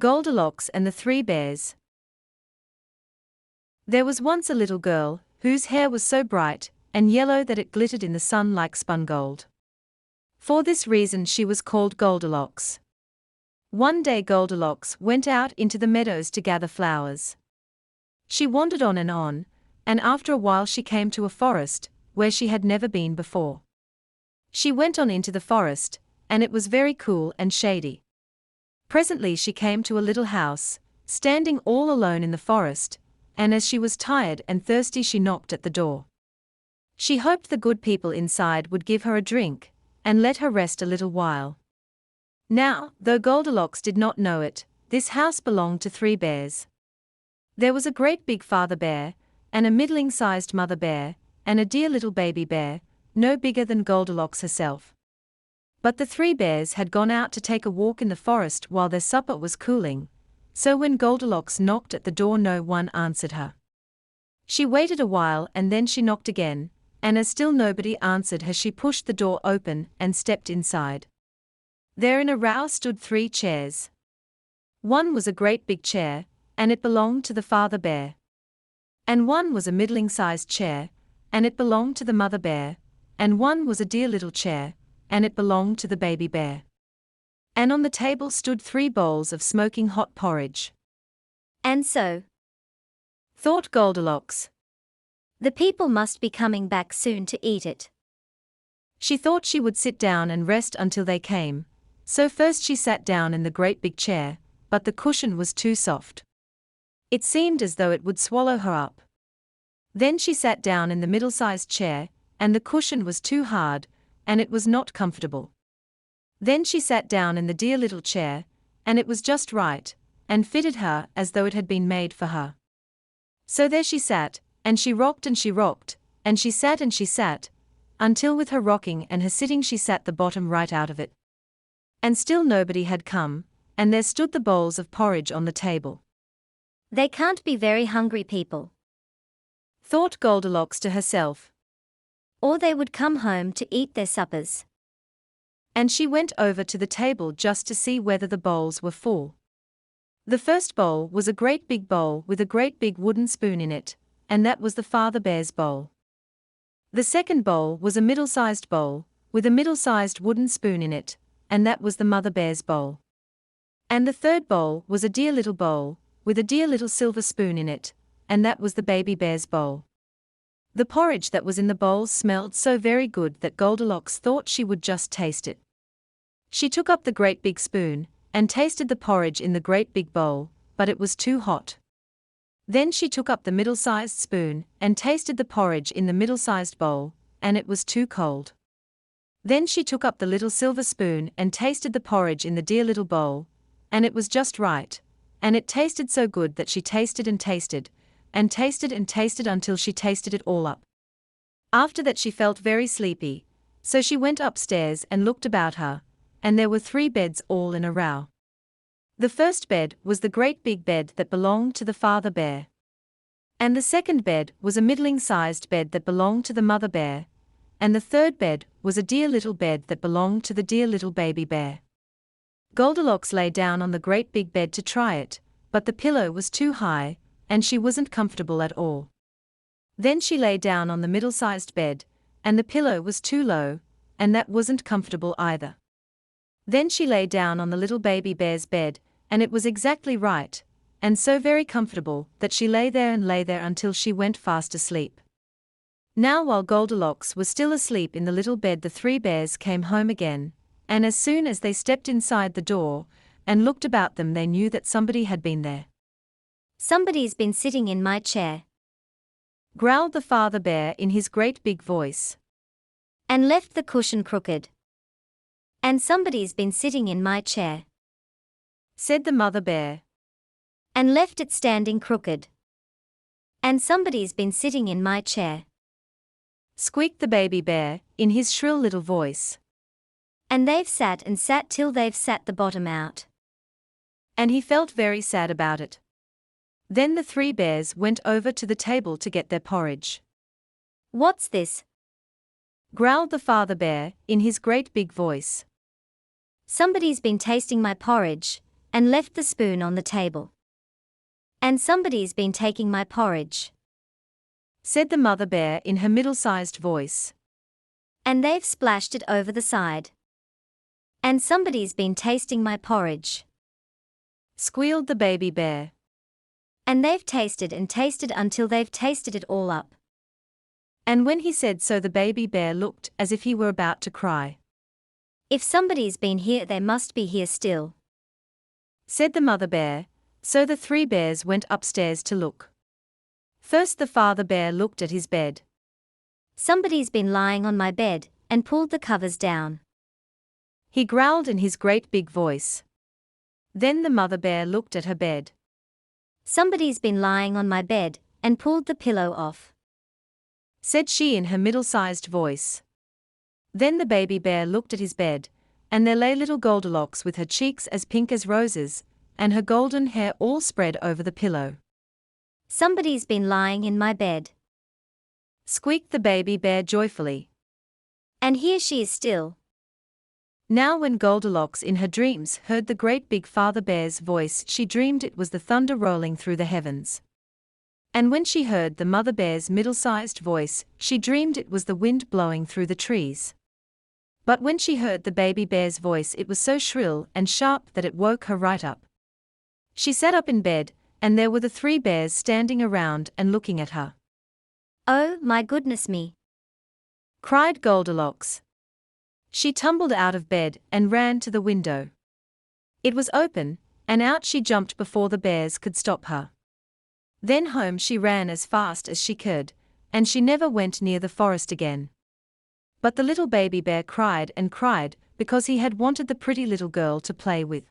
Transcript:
Goldilocks and the Three Bears. There was once a little girl, whose hair was so bright and yellow that it glittered in the sun like spun gold. For this reason she was called Goldilocks. One day Goldilocks went out into the meadows to gather flowers. She wandered on, and after a while she came to a forest, where she had never been before. She went on into the forest, and it was very cool and shady. Presently she came to a little house, standing all alone in the forest, and as she was tired and thirsty she knocked at the door. She hoped the good people inside would give her a drink, and let her rest a little while. Now, though Goldilocks did not know it, this house belonged to three bears. There was a great big father bear, and a middling-sized mother bear, and a dear little baby bear, no bigger than Goldilocks herself. But the three bears had gone out to take a walk in the forest while their supper was cooling, so when Goldilocks knocked at the door no one answered her. She waited a while and then she knocked again, and as still nobody answered her she pushed the door open and stepped inside. There in a row stood three chairs. One was a great big chair, and it belonged to the father bear. And one was a middling-sized chair, and it belonged to the mother bear, and one was a dear little chair, and it belonged to the baby bear. And on the table stood 3 bowls of smoking hot porridge. And so, Thought Goldilocks. the people must be coming back soon to eat it. She thought she would sit down and rest until they came, so first she sat down in the great big chair, but the cushion was too soft. It seemed as though it would swallow her up. Then she sat down in the middle-sized chair, and the cushion was too hard, and it was not comfortable. Then she sat down in the dear little chair, and it was just right, and fitted her as though it had been made for her. So there she sat, and she rocked and she rocked, and she sat, until with her rocking and her sitting she sat the bottom right out of it. And still nobody had come, and there stood the bowls of porridge on the table. They can't be very hungry people, Thought Goldilocks to herself. or they would come home to eat their suppers. And she went over to the table just to see whether the bowls were full. The first bowl was a great big bowl with a great big wooden spoon in it, and that was the father bear's bowl. The second bowl was a middle-sized bowl, with a middle-sized wooden spoon in it, and that was the mother bear's bowl. And the third bowl was a dear little bowl, with a dear little silver spoon in it, and that was the baby bear's bowl. The porridge that was in the bowl smelled so very good that Goldilocks thought she would just taste it. She took up the great big spoon, and tasted the porridge in the great big bowl, but it was too hot. Then she took up the middle-sized spoon, and tasted the porridge in the middle-sized bowl, and it was too cold. Then she took up the little silver spoon and tasted the porridge in the dear little bowl, and it was just right, and it tasted so good that she tasted and tasted, and tasted and tasted until she tasted it all up. After that she felt very sleepy, so she went upstairs and looked about her, and there were 3 beds all in a row. The first bed was the great big bed that belonged to the father bear. And the second bed was a middling-sized bed that belonged to the mother bear, and the third bed was a dear little bed that belonged to the dear little baby bear. Goldilocks lay down on the great big bed to try it, but the pillow was too high, and she wasn't comfortable at all. Then she lay down on the middle-sized bed, and the pillow was too low, and that wasn't comfortable either. Then she lay down on the little baby bear's bed, and it was exactly right, and so very comfortable that she lay there until she went fast asleep. Now while Goldilocks was still asleep in the little bed the 3 bears came home again, and as soon as they stepped inside the door, and looked about them they knew that somebody had been there. Somebody's been sitting in my chair, Growled the father bear in his great big voice. and left the cushion crooked. And somebody's been sitting in my chair, Said the mother bear. and left it standing crooked. And somebody's been sitting in my chair, Squeaked the baby bear in his shrill little voice. and they've sat and sat till they've sat the bottom out. And he felt very sad about it. Then the 3 bears went over to the table to get their porridge. What's this? Growled the father bear in his great big voice. Somebody's been tasting my porridge, and left the spoon on the table. And somebody's been taking my porridge. said the mother bear in her middle-sized voice. And they've splashed it over the side. And somebody's been tasting my porridge. Squealed the baby bear. And they've tasted and tasted until they've tasted it all up. And when he said so, the baby bear looked as if he were about to cry. If somebody's been here, they must be here still, said the mother bear, so the three bears went upstairs to look. First the father bear looked at his bed. Somebody's been lying on my bed, and pulled the covers down, he growled in his great big voice. Then the mother bear looked at her bed. Somebody's been lying on my bed, and pulled the pillow off, said she in her middle-sized voice. Then the baby bear looked at his bed, and there lay little Goldilocks with her cheeks as pink as roses, and her golden hair all spread over the pillow. Somebody's been lying in my bed, squeaked the baby bear joyfully. and here she is still. Now when Goldilocks in her dreams heard the great big father bear's voice, she dreamed it was the thunder rolling through the heavens. And when she heard the mother bear's middle-sized voice, she dreamed it was the wind blowing through the trees. But when she heard the baby bear's voice, it was so shrill and sharp that it woke her right up. She sat up in bed, and there were the three bears standing around and looking at her. Oh, my goodness me, cried Goldilocks. She tumbled out of bed and ran to the window. It was open, and out she jumped before the bears could stop her. Then home she ran as fast as she could, and she never went near the forest again. But the little baby bear cried and cried because he had wanted the pretty little girl to play with.